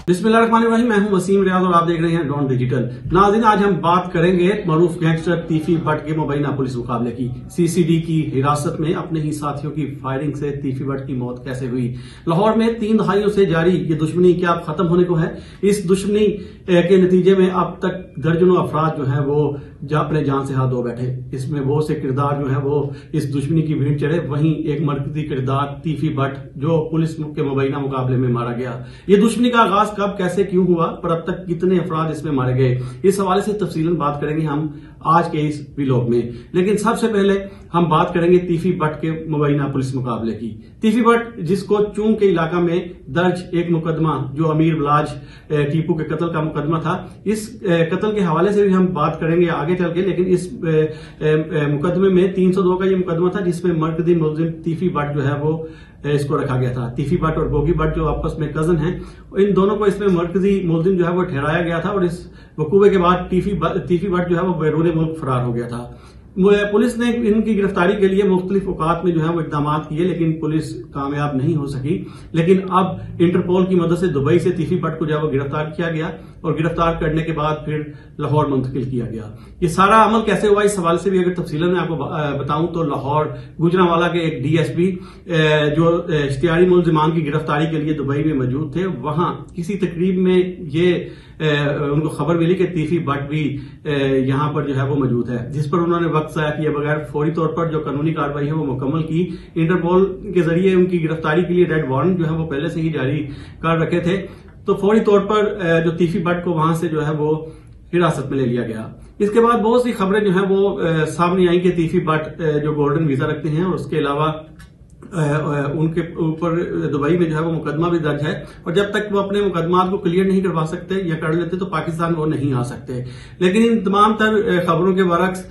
बिस्मिल्लाहिर्रहमानिर्रहीम। मैं हूं वसीम रियाज और आप देख रहे हैं डॉन डिजिटल। नाज़रीन, आज हम बात करेंगे मरूफ गैंगस्टर तीफी भट्ट के मुबैना पुलिस मुकाबले की। सीसीडी की हिरासत में अपने ही साथियों की फायरिंग से तीफी भट्ट की मौत कैसे हुई। लाहौर में 3 दहाइयों से जारी ये दुश्मनी क्या अब खत्म होने को है। इस दुश्मनी के नतीजे में अब तक दर्जनों अफराद जो है वो अपने जान से हाथ धो बैठे। इसमें बहुत से किरदार जो है वो इस दुश्मनी की भीड़ चढ़े। वहीं एक मरकजी किरदार तीफी भट्ट जो पुलिस के मुबैना मुकाबले में मारा गया। ये दुश्मनी का आगाज कब, कैसे, क्यों हुआ, पर अब तक कितने अफराद इसमें मारे गए, इस हवाले से तफसीलन बात करेंगे हम आज के इस व्लॉग में। लेकिन सबसे पहले हम बात करेंगे तीफी भट्ट के मुबैना पुलिस मुकाबले की। तीफी भट्ट, जिसको चूंग के इलाका में दर्ज एक मुकदमा जो अमीर बलाज टीपू के कत्ल का मुकदमा था, इस कत्ल के हवाले से भी हम बात करेंगे आगे चल के। लेकिन इस मुकदमे में 302 का ये मुकदमा था जिसमें मरकजी मुलजिम तीफी भट्ट जो है वो इसको रखा गया था। तीफी भट्ट और गोगी भट्ट जो आपस में कजन हैं, इन दोनों को इसमें मरकजी मुलजिम जो है वो ठहराया गया था और इस वकूबे के बाद तीफी भट्ट जो है वो बैरून मुल्क फरार हो गया था। पुलिस ने इनकी गिरफ्तारी के लिए मुख्तलिफ औकात में जो है वो इकदाम किए, लेकिन पुलिस कामयाब नहीं हो सकी। लेकिन अब इंटरपोल की मदद से दुबई से तीफी भट्ट को जो है वो गिरफ्तार किया गया और गिरफ्तार करने के बाद फिर लाहौर मुंतकिल किया गया। ये सारा अमल कैसे हुआ, इस हवाले से भी अगर तफसीलन में आपको बताऊं तो लाहौर गुजरांवाला के एक डीएसपी जो इश्तिहारी मुलजिमान की गिरफ्तारी के लिए दुबई में मौजूद थे, वहां किसी तकरीब में ये उनको खबर मिली कि तीफी भट्ट भी यहां पर जो है वो मौजूद है, जिस पर उन्होंने वक्त ज़ाया किए बगैर फौरी तौर पर जो कानूनी कार्रवाई है वो मुकम्मल की। इंटरपोल के जरिए उनकी गिरफ्तारी के लिए रेड वारंट जो है वो पहले से ही जारी कर रखे थे, तो फौरी तौर पर जो तीफी भट्ट को वहां से जो है वो हिरासत में ले लिया गया। इसके बाद बहुत सी खबरें जो है वो सामने आई कि तीफी भट्ट जो गोल्डन वीजा रखते हैं और उसके अलावा उनके ऊपर दुबई में जो है वो मुकदमा भी दर्ज है और जब तक वो अपने मुकदमात को क्लियर नहीं करवा सकते या कर लेते तो पाकिस्तान वो नहीं आ सकते। लेकिन इन तमाम तर खबरों के बरक्स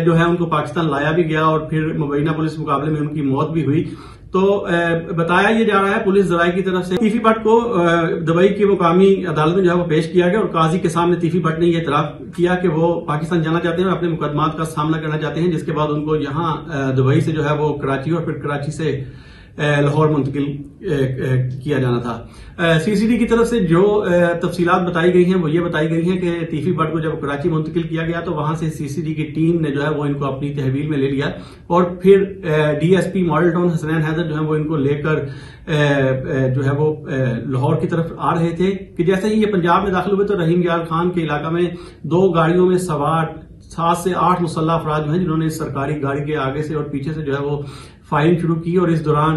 जो है उनको पाकिस्तान लाया भी गया और फिर मुबैना पुलिस मुकाबले में उनकी मौत भी हुई। तो बताया ये जा रहा है पुलिस जराये की तरफ से तीफी भट्ट को दुबई की मुकामी अदालत में जो है वो पेश किया गया और काजी के सामने तीफी भट्ट ने यह इतराफ किया कि वो पाकिस्तान जाना चाहते हैं और अपने मुकदमात का सामना करना चाहते हैं, जिसके बाद उनको यहाँ दुबई से जो है वो कराची और फिर कराची से लाहौर मुंतकिल किया जाना था। सीसीडी की तरफ से जो तफसीलात बताई गई हैं वो ये बताई गई हैं कि तीफी भट्ट को जब कराची मुंतकिल किया गया तो वहां से सीसीडी की टीम ने जो है वो इनको अपनी तहवील में ले लिया और फिर DSP Model Town Hasnain Haider जो है वो इनको लेकर जो है वो लाहौर की तरफ आ रहे थे कि जैसे ही ये पंजाब में दाखिल हुए तो रहीम यार खान के इलाका में 2 गाड़ियों में सवार 7 से 8 मुसल्लह अफराद जो है जिन्होंने सरकारी गाड़ी के आगे से और पीछे से जो है वो फायरिंग शुरू की और इस दौरान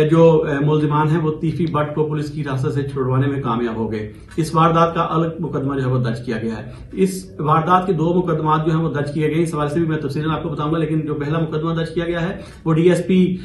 जो मुलजिमान हैं वो तीफी भट्ट को पुलिस की हिरासत से छुड़वाने में कामयाब हो गए। इस वारदात का अलग मुकदमा जो है वो दर्ज किया गया है। इस वारदात के 2 मुकदमात जो है वो दर्ज किए गए, इस सवाल से भी मैं तफसीलन आपको बताऊंगा। लेकिन जो पहला मुकदमा दर्ज किया गया है वो DSP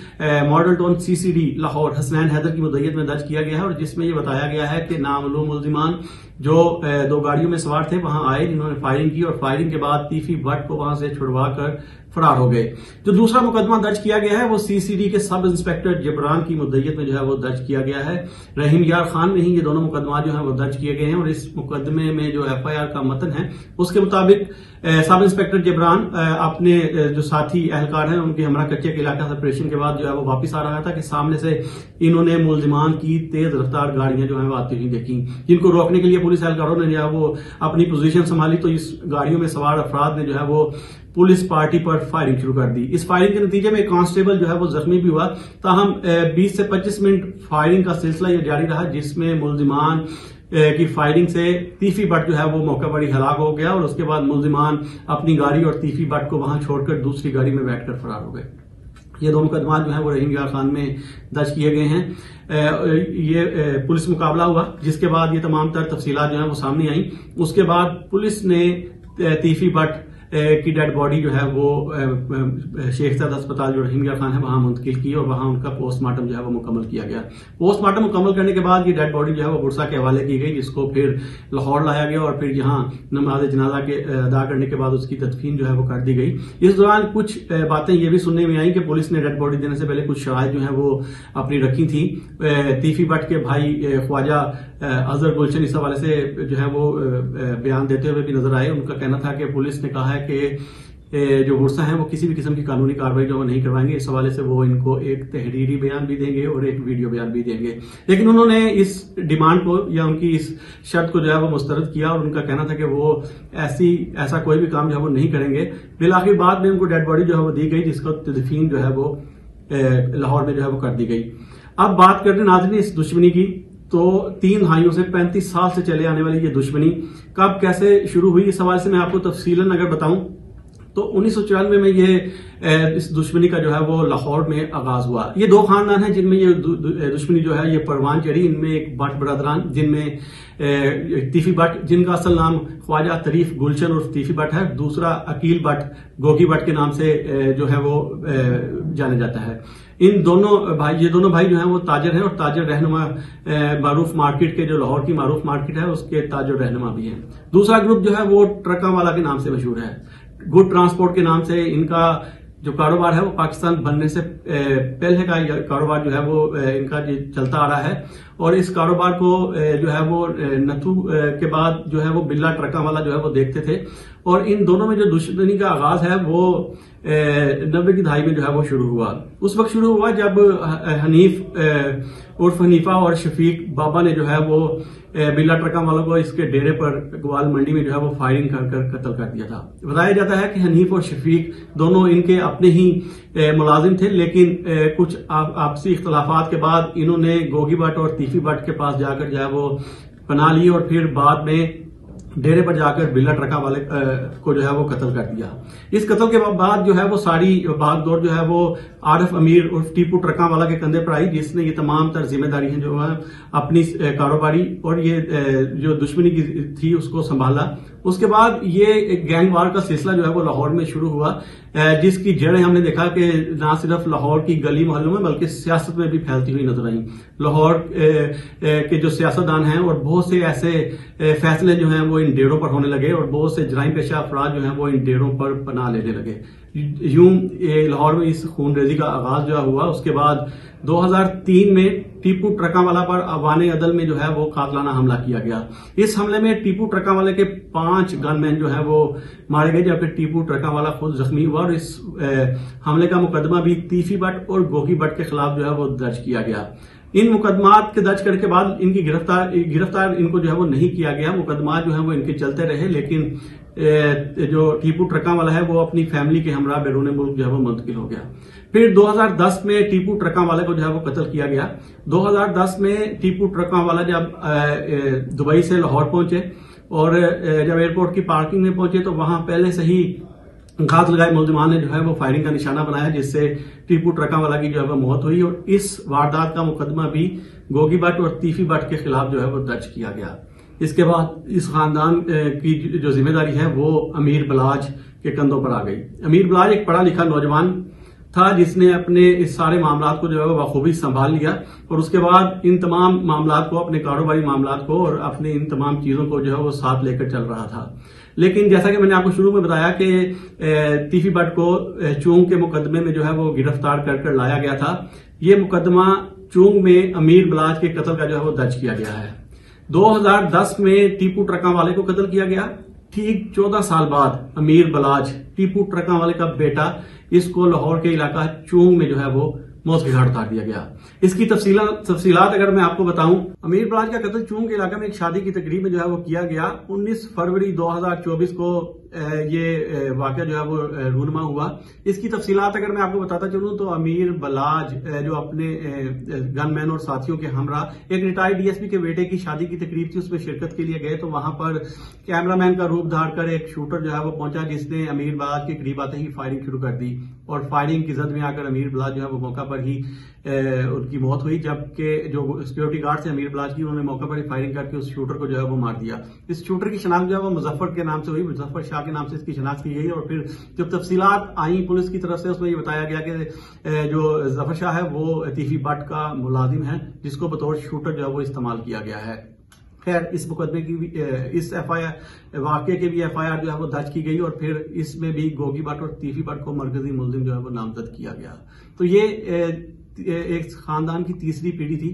Model Town CCD Lahore Hasnain Haider की मुद्दत में दर्ज किया गया है और जिसमें यह बताया गया है कि नामालूम मुलजिमान जो 2 गाड़ियों में सवार थे वहां आए, जिन्होंने फायरिंग की और फायरिंग के बाद तीफी भट्ट को वहां से छुड़वा कर फरार हो गए। जो दूसरा मुकदमा दर्ज किया गया है वो सीसीडी के सब इंस्पेक्टर जबरान की मुद्दत में जो है वो दर्ज किया गया है। रहीम यार खान में ही ये दोनों मुकदमा जो है वो दर्ज किए गए हैं और इस मुकदमे में जो एफआईआर का मतन है उसके मुताबिक सब इंस्पेक्टर जबरान अपने जो साथी एहलकार हैं उनके हमरा कच्चे के इलाका से ऑपरेशन के बाद जो है वो वापस आ रहा था कि सामने से इन्होंने मुलजिमान की तेज रफ्तार गाड़ियां जो है वो आती हुई देखी, जिनको रोकने के लिए पुलिस एहलकारों ने जो है वो अपनी पोजीशन संभाली तो इस गाड़ियों में सवार अफराद ने जो है वो पुलिस पार्टी पर फायरिंग शुरू कर दी। इस फायरिंग के नतीजे में कांस्टेबल जो है वो जख्मी भी हुआ। ताहम 20 से 25 मिनट फायरिंग का सिलसिला यह जारी रहा जिसमें मुलजिमान की फायरिंग से तीफी भट्ट जो है वो मौके पर ही हलाक हो गया और उसके बाद मुलजिमान अपनी गाड़ी और तीफी भट्ट को वहां छोड़कर दूसरी गाड़ी में बैठकर फरार हो गए। ये 2 मुकदमात जो है वो रहीम यार खान में दर्ज किए गए हैं। ये पुलिस मुकाबला हुआ जिसके बाद ये तमाम तर तफसीलात जो है वो सामने आई। उसके बाद पुलिस ने तीफी भट्ट की डेड बॉडी जो है वो शेख ज़ायद अस्पताल जो रहीम यार खान है वहां मुंतकिल की और वहां उनका पोस्टमार्टम जो है वो मुकम्मल किया गया। पोस्टमार्टम मुकम्मल करने के बाद ये डेड बॉडी जो है वो बुरसा के हवाले की गई, जिसको फिर लाहौर लाया गया और फिर यहाँ नमाज जनाजा के अदा करने के बाद उसकी तदफीन जो है वो कर दी गई। इस दौरान कुछ बातें ये भी सुनने में आई कि पुलिस ने डेड बॉडी देने से पहले कुछ शराइत जो है वो अपनी रखी थी। तीफी भट्ट के भाई ख्वाजा अजहर गुलशन इस हवाले से जो है वो बयान देते हुए भी नजर आए। उनका कहना था कि पुलिस ने कहा है कि जो गुस्सा है वो किसी भी किस्म की कानूनी कार्रवाई जो नहीं करवाएंगे। इस हवाले से वो इनको एक तहरीरी बयान भी देंगे और एक वीडियो बयान भी देंगे। लेकिन उन्होंने इस डिमांड को या उनकी इस शर्त को जो है वो मुस्तरद किया और उनका कहना था कि वो ऐसा कोई भी काम जो है वो नहीं करेंगे। फिर आखिर बाद में उनको डेड बॉडी जो है वो दी गई, जिसको तदफीन जो है वो लाहौर में जो है वो कर दी गई। अब बात करते हैं नाज़रीन इस दुश्मनी की। तो 3 भाइयों से 35 साल से चले आने वाली ये दुश्मनी कब कैसे शुरू हुई, इस हवाले से मैं आपको तफसीलन अगर बताऊं तो 1994 में ये इस दुश्मनी का जो है वो लाहौर में आगाज हुआ। ये 2 खानदान हैं जिनमें ये दुश्मनी जो है ये परवान चढ़ी। इनमें एक भट्ट बरदरान जिनमें तीफी भट्ट, जिनका असल नाम ख्वाजा तरीफ गुलशन उर्फ तीफी भट्ट है, दूसरा अकील भट्ट गोगी भट्ट के नाम से जो है वो जाने जाता है। ये दोनों भाई जो हैं वो ताजर हैं और ताजर रहनुमा मारूफ मार्केट के, जो लाहौर की मारूफ मार्केट है उसके ताजर रहनुमा भी हैं। दूसरा ग्रुप जो है वो ट्रकावाला के नाम से मशहूर है। गुड ट्रांसपोर्ट के नाम से इनका जो कारोबार है वो पाकिस्तान बनने से पहले का कारोबार जो है वो इनका चलता आ रहा है। और इस कारोबार को जो है वो नथू के बाद जो है वो बिल्ला ट्रका वाला जो है वो देखते थे। और इन दोनों में जो दुश्मनी का आगाज है वो 90 की दहाई में जो है वो शुरू हुआ। उस वक्त शुरू हुआ जब हनीफ उर्फ हनीफा और शफीक बाबा ने जो है वो बिल्ला ट्रका वालों को इसके डेरे पर ग्वाल मंडी में जो है वो फायरिंग कर कत्ल कर दिया था। बताया जाता है कि हनीफ और शफीक दोनों इनके अपने ही मुलाजिम थे, लेकिन कुछ आपसी इख्तलाफात के बाद इन्होंने गोगी भट्ट और तीफी भट्ट के पास जाकर जो है वो पनाह ली और फिर बाद में डेरे पर जाकर बिल्ला ट्रका वाले को जो है वो कत्ल कर दिया। इस कत्ल के बाद जो है वो सारी भागदौड़ जो है वो आरिफ अमीर उर्फ टीपू ट्रका वाला के कंधे पर आई, जिसने ये तमाम तर जिम्मेदारी है जो है अपनी कारोबारी और ये जो दुश्मनी की थी उसको संभाला। उसके बाद ये एक गैंग वार का सिलसिला जो है वो लाहौर में शुरू हुआ, जिसकी जड़ें हमने देखा कि ना सिर्फ लाहौर की गली मोहल्लों में बल्कि सियासत में भी फैलती हुई नजर आई। लाहौर के जो सियासतदान हैं और बहुत से ऐसे फैसले जो हैं वो इन डेरों पर होने लगे और बहुत से जराइम पेशा अफराद जो हैं वो इन डेरों पर पनाह लेने लगे। यूं लाहौर में इस खूनरेजी का आगाज जो हुआ। उसके बाद 2003 में टीपू ट्रकावाला पर अवाने अदल में जो है वो कातलाना हमला किया गया। इस हमले में टीपू ट्रकावाले के 5 गनमैन जो है वो मारे गए, जबकि टीपू ट्रकावाला खुद जख्मी हुआ। और इस हमले का मुकदमा भी तीफी भट्ट और गोगी भट्ट के खिलाफ जो है वो दर्ज किया गया। इन मुकदमात के दर्ज करने के बाद इनकी गिरफ्तार इनको जो है वो नहीं किया गया। मुकदमात जो है वो इनके चलते रहे, लेकिन जो टीपू ट्रका वाला है वो अपनी फैमिली के हमरा बैरून मुल्क जो है वो मुंतकिल हो गया। फिर 2010 में टीपू ट्रका वाले को जो है वो कत्ल किया गया। 2010 में टीपू ट्रका वाला जब दुबई से लाहौर पहुंचे और जब एयरपोर्ट की पार्किंग में पहुंचे तो वहां पहले से ही घात लगाए मुल्जिमान ने जो है वो फायरिंग का निशाना बनाया, जिससे टीपू ट्रका वाला की जो है वो मौत हुई। और इस वारदात का मुकदमा भी गोगी भट्ट और तीफी भट्ट के खिलाफ जो है वो दर्ज किया गया। इसके बाद इस खानदान की जो जिम्मेदारी है वो अमीर बलाज के कंधों पर आ गई। अमीर बलाज एक पढ़ा लिखा नौजवान था जिसने अपने इस सारे मामलात को जो है बखूबी संभाल लिया और उसके बाद इन तमाम मामलात को, अपने कारोबारी मामलात को और अपने इन तमाम चीजों को जो है वो साथ लेकर चल रहा था। लेकिन जैसा कि मैंने आपको शुरू में बताया कि तीफी भट्ट को चूंग के मुकदमे में जो है वो गिरफ्तार कर लाया गया था। ये मुकदमा चूंग में अमीर बलाज के कत्ल का जो है वो दर्ज किया गया है। 2010 में टीपू ट्रका वाले को कत्ल किया गया। ठीक 14 साल बाद अमीर बलाज टीपू ट्रका वाले का बेटा, इसको लाहौर के इलाका चूंग में जो है वो मौत के घाट उतार दिया गया। इसकी तफसीलात अगर मैं आपको बताऊं, अमीर बलाज का कत्ल चूंग के इलाके में एक शादी की तकरीब में जो है वो किया गया। 19 फरवरी 2024 को ये वाकया जो है वो रूनमा हुआ। इसकी तफसीलात अगर मैं आपको बताता चलूं तो अमीर बलाज जो अपने गनमैन और साथियों के हमरा एक रिटायर्ड डीएसपी के बेटे की शादी की तकरीब थी, उसमें शिरकत के लिए गए तो वहां पर कैमरामैन का रूप धार कर एक शूटर जो है वो पहुंचा, जिसने अमीर बलाज के करीब आते ही फायरिंग शुरू कर दी और फायरिंग की जद में आकर अमीर बलाज जो है वो मौका पर ही उनकी मौत हुई। जबकि जो सिक्योरिटी गार्ड थे अमीर बलाज की, उन्होंने मौका पर ही फायरिंग करके उस शूटर को जो है वो मार दिया। इस शूटर की शनाख्त जो है वो मुजफ्फर के नाम से हुई, मुजफ्फर शाह के नाम से इसकी शनाख्त की गई। और फिर जब तफसीलात आई पुलिस की तरफ से, उसमें ये बताया गया कि जो जफर शाह है वो तीफी भट्ट का मुलाजिम है, जिसको बतौर शूटर जो है वो इस्तेमाल किया गया है। खैर, इस मुकदमे की भी, इस एफआईआर वाकये के भी एफआईआर जो है वो दर्ज की गई और फिर इसमें भी गोगी भट्ट और तीफी भट्ट को मरकजी मुलजिम जो है वो नामजद किया गया। तो ये एक खानदान की तीसरी पीढ़ी थी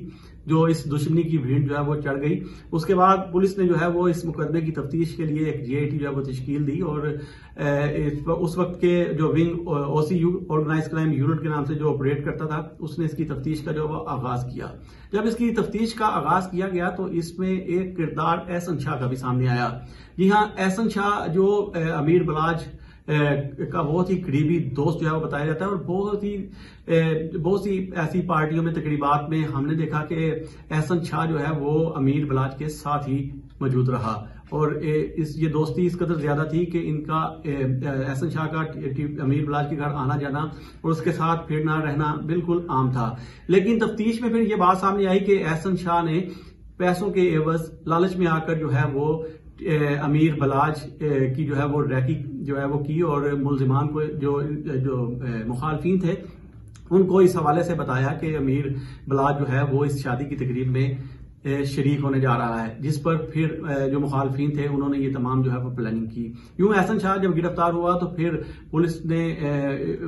जो इस दुश्मनी की भीड़ जो है वो चढ़ गई। उसके बाद पुलिस ने जो है वो इस मुकदमे की तफ्तीश के लिए एक GIT जो है वो तश्कील दी और उस वक्त के जो wing OCU organize crime unit के नाम से जो ऑपरेट करता था उसने इसकी तफ्तीश का जो वो आगाज किया। जब इसकी तफ्तीश का आगाज किया गया तो इसमें एक किरदार एहसन शाह का भी सामने आया। जी हाँ, एहसन शाह जो अमीर बलाज का बहुत ही करीबी दोस्त जो है वो बताया जाता है और बहुत सी ऐसी पार्टियों में तकरीबात में हमने देखा कि एहसन शाह जो है वो अमीर बलाज के साथ ही मौजूद रहा और ये दोस्ती इस कदर ज्यादा थी कि इनका एहसन शाह का अमीर बलाज के घर आना जाना और उसके साथ फिरना रहना बिल्कुल आम था। लेकिन तफ्तीश में फिर ये बात सामने आई कि एहसन शाह ने पैसों के एवज लालच में आकर जो है वो अमीर बलाज की जो है वो रैकी जो है वो की और मुलजिमान को जो मुखालफिन थे उनको इस हवाले से बताया कि अमीर बलाज जो है वो इस शादी की तकरीब में शरीक होने जा रहा है, जिस पर फिर जो मुखालफिन थे उन्होंने ये तमाम जो है वो प्लानिंग की। यूं एहसन शाह जब गिरफ्तार हुआ तो फिर पुलिस ने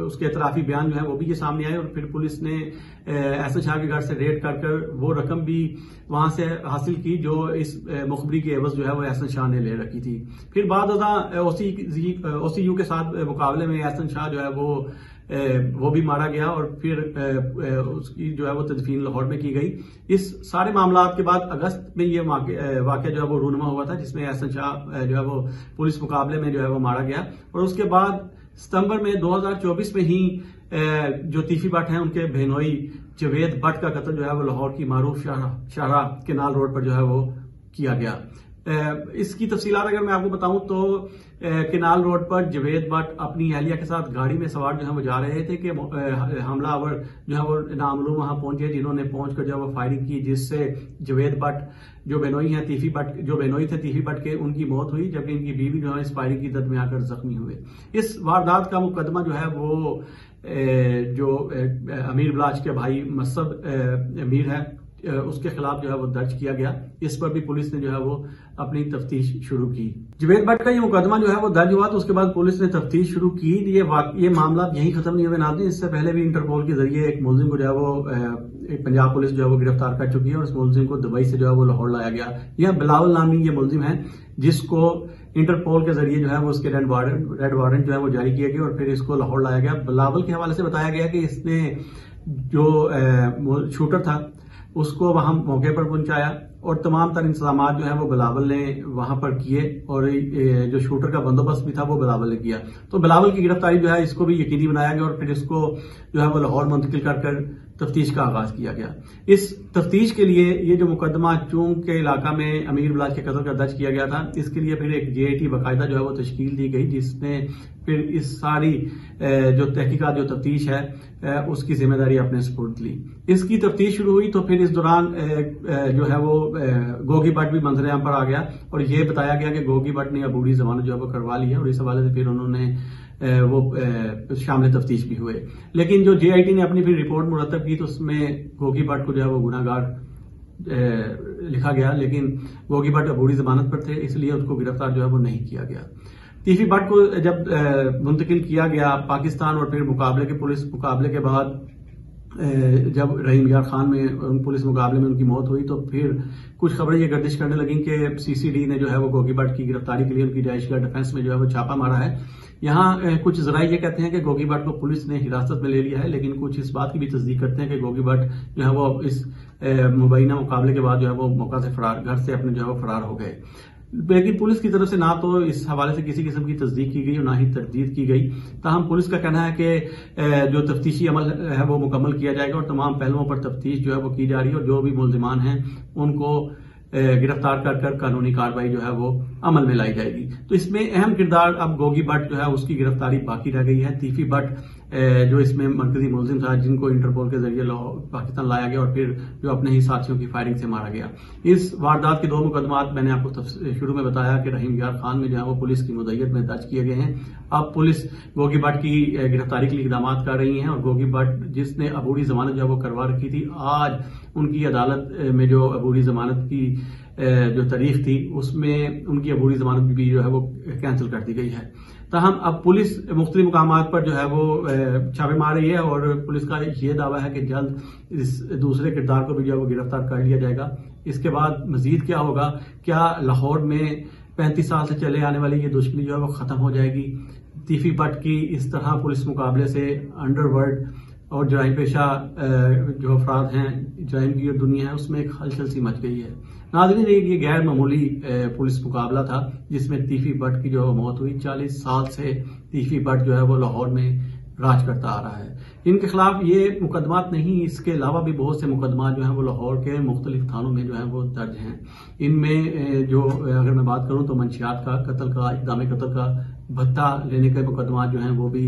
उसके एतराफी बयान जो है वो भी ये सामने आए और फिर पुलिस ने एहसन शाह के घर से रेड कर वो रकम भी वहां से हासिल की जो इस मुखबरी के एवज जो है वो एहसन शाह ने ले रखी थी। फिर बाद OCU के साथ मुकाबले में एहसन शाह जो है वो भी मारा गया और फिर उसकी जो है वो तदफीन लाहौर में की गई। इस सारे मामला के बाद अगस्त में ये वाकया जो है वो रूनुमा हुआ था जिसमें एहसन शाह जो है वो पुलिस मुकाबले में जो है वो मारा गया और उसके बाद सितंबर में 2024 में ही जो तीफी भट्ट हैं उनके बहनोई जवेद भट्ट का कत्ल जो है वो लाहौर की मारूफ शाहरा केनाल रोड पर जो है वो किया गया। इसकी तफसीलात अगर मैं आपको बताऊं तो केनाल रोड पर जवेद भट्ट अपनी अहलिया के साथ गाड़ी में सवार जो है वो जा रहे थे कि हमलावर जो है वो नामालूम वहां पहुंचे जिन्होंने पहुंचकर जो है वो फायरिंग की जिससे जवेद भट्ट जो बहनोई है तीफी भट्ट के उनकी मौत हुई जबकि इनकी बीवी जो है इस फायरिंग की जद में आकर जख्मी हुए। इस वारदात का मुकदमा जो है वो जो अमीर बलाज के भाई मसब अमीर है उसके खिलाफ जो है वो दर्ज किया गया। इस पर भी पुलिस ने जो है वो अपनी तफ्तीश शुरू की। जवेद भट्ट का ये मुकदमा जो है वो दर्ज हुआ तो उसके बाद पुलिस ने तफ्तीश शुरू की। ये मामला यही खत्म नहीं हुए नाज़रीन, इससे पहले भी इंटरपोल के जरिए एक मुलजिम को जो है वो पंजाब पुलिस जो है वो गिरफ्तार कर चुकी है और उस मुलजिम को दुबई से जो है वो लाहौर लाया गया। यह बिलावल नामी ये मुलजिम है जिसको इंटरपोल के जरिए जो है वो उसके रेड वारंट जो है वो जारी किया गया और फिर इसको लाहौर लाया गया। बिलावल के हवाले से बताया गया कि इसने जो शूटर था उसको वहां मौके पर पहुंचाया और तमाम तर इंतजाम जो है वो बिलावल ने वहां पर किए और जो शूटर का बंदोबस्त भी था वो बिलावल ने किया। तो बिलावल की गिरफ्तारी जो है इसको भी यकीनी बनाया गया और फिर इसको जो है वो लाहौर मुंतकिल कर तफ्तीश का आगाज किया गया। इस तफ्तीश के लिए ये जो मुकदमा चूंग के इलाका में अमीर बलाज के कत्ल का दर्ज किया गया था इसके लिए फिर एक GIT बाकायदा जो है वो तश्कील दी गई जिसने फिर इस सारी जो तहकीकात जो तफ्तीश है उसकी जिम्मेदारी अपने सुपुर्द ली। इसकी तफ्तीश शुरू हुई तो फिर इस दौरान जो है वो गोगी भट्ट भी मंजर आम पर आ गया और ये बताया गया कि गोगी भट्ट ने अबूरी जमानत जो है वो करवा ली है और इस हवाले से फिर उन्होंने वो शामिल तफ्तीश भी हुए। लेकिन जो GIT ने अपनी फिर रिपोर्ट मुरतब की तो उसमें गोगी भट्ट को जो है वो गुनाहगार लिखा गया, लेकिन गोगी भट्ट अबूरी जमानत पर थे इसलिए उसको गिरफ्तार जो है वो नहीं किया गया। तीफी भट्ट को जब मुंतकिल किया गया पाकिस्तान और फिर पुलिस मुकाबले के बाद जब रहीम यार खान में पुलिस मुकाबले में उनकी मौत हुई तो फिर कुछ खबरें ये गर्दिश करने लगी कि CCD ने जो है वो गोगी भट्ट की गिरफ्तारी के लिए उनकी रिहाइशगाह डिफेंस में जो है वो छापा मारा है। यहाँ कुछ जराये ये कहते हैं कि गोगी भट्ट को पुलिस ने हिरासत में ले लिया है, लेकिन कुछ इस बात की भी तस्दीक करते हैं कि गोगी भट्ट जो है वो इस मुबैना मुकाबले के बाद जो है वो मौका से घर से अपने जो है वो फरार हो गए। लेकिन पुलिस की तरफ से ना तो इस हवाले से किसी किस्म की तस्दीक की गई और ना ही तरदीद की गई। ताहम पुलिस का कहना है कि जो तफ्तीशी अमल है वो मुकम्मल किया जाएगा और तमाम पहलुओं पर तफ्तीश जो है वो की जा रही है और जो भी मुलजिमान हैं उनको गिरफ्तार कर कानूनी कार्रवाई जो है वो अमल में लाई जाएगी। तो इसमें अहम किरदार अब गोगी भट्ट जो है उसकी गिरफ्तारी बाकी रह गई है। तीफी भट्ट जो इसमें मरकजी मुलजिम था जिनको इंटरपोल के जरिए पाकिस्तान लाया गया और फिर जो अपने ही साथियों की फायरिंग से मारा गया। इस वारदात के 2 मुकदमात मैंने आपको शुरू में बताया कि रहीम यार खान में जो है वो पुलिस की मुद्दत में दर्ज किए गए हैं। अब पुलिस गोगी भट्ट की गिरफ्तारी के लिए इकदाम कर रही है और गोगी भट्ट जिसने अबूरी जमानत जो है वो करवा रखी थी, आज उनकी अदालत में जो अबूरी जमानत की जो तारीख थी उसमें उनकी अबूरी जमानत भी जो है वो कैंसिल कर दी गई है। ताहम अब पुलिस मुख्तलिफ मुकामात पर जो है वो छापे मार रही है और पुलिस का ये दावा है कि जल्द इस दूसरे किरदार को भी जो है वो गिरफ्तार कर लिया जाएगा। इसके बाद मजीद क्या होगा, क्या लाहौर में 35 साल से चले आने वाली ये दुश्मनी जो है वो खत्म हो जाएगी? तीफी भट्ट की इस तरह पुलिस मुकाबले से अंडरवर्ल्ड और जराइम पेशा जो अफराद हैं, जराइम की जो दुनिया है उसमें एक हलचल सी मच गई है। नाज़रीन, ये गैर मामूली पुलिस मुकाबला था जिसमें तीफी भट्ट की जो मौत हुई। 40 साल से तीफी भट्ट जो है वो लाहौर में राज करता आ रहा है। इनके खिलाफ ये मुकदमात नहीं, इसके अलावा भी बहुत से मुकदमात जो हैं वो लाहौर के मुख्तलिफ थानों में जो है वो दर्ज हैं। इनमें जो अगर मैं बात करूं तो मंशियात का कत्ल का, इक़दाम कत्ल का, भत्ता लेने के मुकदमात जो हैं वो भी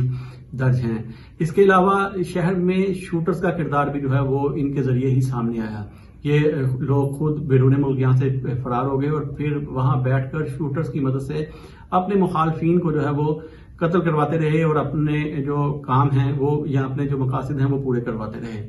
दर्ज हैं। इसके अलावा शहर में शूटर्स का किरदार भी जो है वो इनके जरिए ही सामने आया। ये लोग खुद बैरून मुल्क यहाँ से फरार हो गए और फिर वहां बैठकर शूटर्स की मदद से अपने मुखालफिन को जो है वो कत्ल करवाते रहे और अपने जो काम हैं वो या अपने जो मकासद हैं वो पूरे करवाते रहे।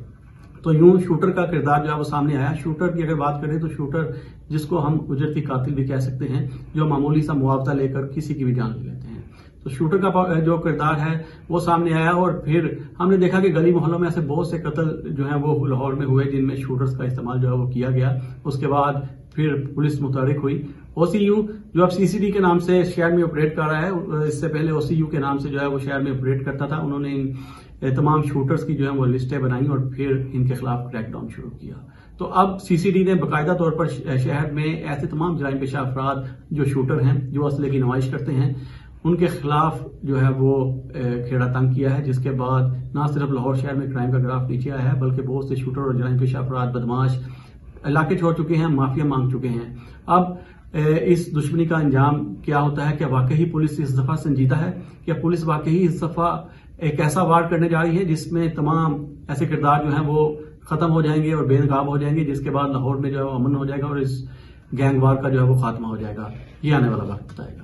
तो यूं शूटर का किरदार जो है वो सामने आया। शूटर की अगर बात करें तो शूटर जिसको हम उजरती कातिल भी कह सकते हैं, जो मामूली सा मुआवजा लेकर किसी की भी जान ले लेते हैं, तो शूटर का जो किरदार है वो सामने आया। और फिर हमने देखा कि गली मोहल्लों में ऐसे बहुत से कत्ल जो है वो लाहौर में हुए जिनमें शूटर्स का इस्तेमाल जो है वो किया गया। उसके बाद फिर पुलिस मुतहरिक हुई। ओसीयू जो अब सीसीडी के नाम से शहर में ऑपरेट कर रहा है, इससे पहले ओसीयू के नाम से जो है वो शहर में ऑपरेट करता था। उन्होंने इन तमाम शूटर्स की जो है वो लिस्टें बनाई और फिर इनके खिलाफ क्रैकडाउन शुरू किया। तो अब सीसीडी ने बाकायदा तौर पर शहर में ऐसे तमाम जराइम पेशा अफराद जो शूटर हैं, जो असले की नुमाइश करते हैं, उनके खिलाफ जो है वो खेड़ा तंग किया है। जिसके बाद न सिर्फ लाहौर शहर में क्राइम का ग्राफ नीचे आया है बल्कि बहुत से शूटर और जराइम पेशा अफराद, बदमाश इलाके छोड़ चुके हैं, माफिया मांग चुके हैं। अब इस दुश्मनी का अंजाम क्या होता है? क्या वाकई ही पुलिस इस दफा संजीदा है? क्या पुलिस वाकई इस दफा एक ऐसा वार करने जा रही है जिसमें तमाम ऐसे किरदार जो हैं वो खत्म हो जाएंगे और बेनकाब हो जाएंगे, जिसके बाद लाहौर में जो है अमन हो जाएगा और इस गैंग वार का जो है वो खात्मा हो जाएगा? ये आने वाला वक्त बताएगा।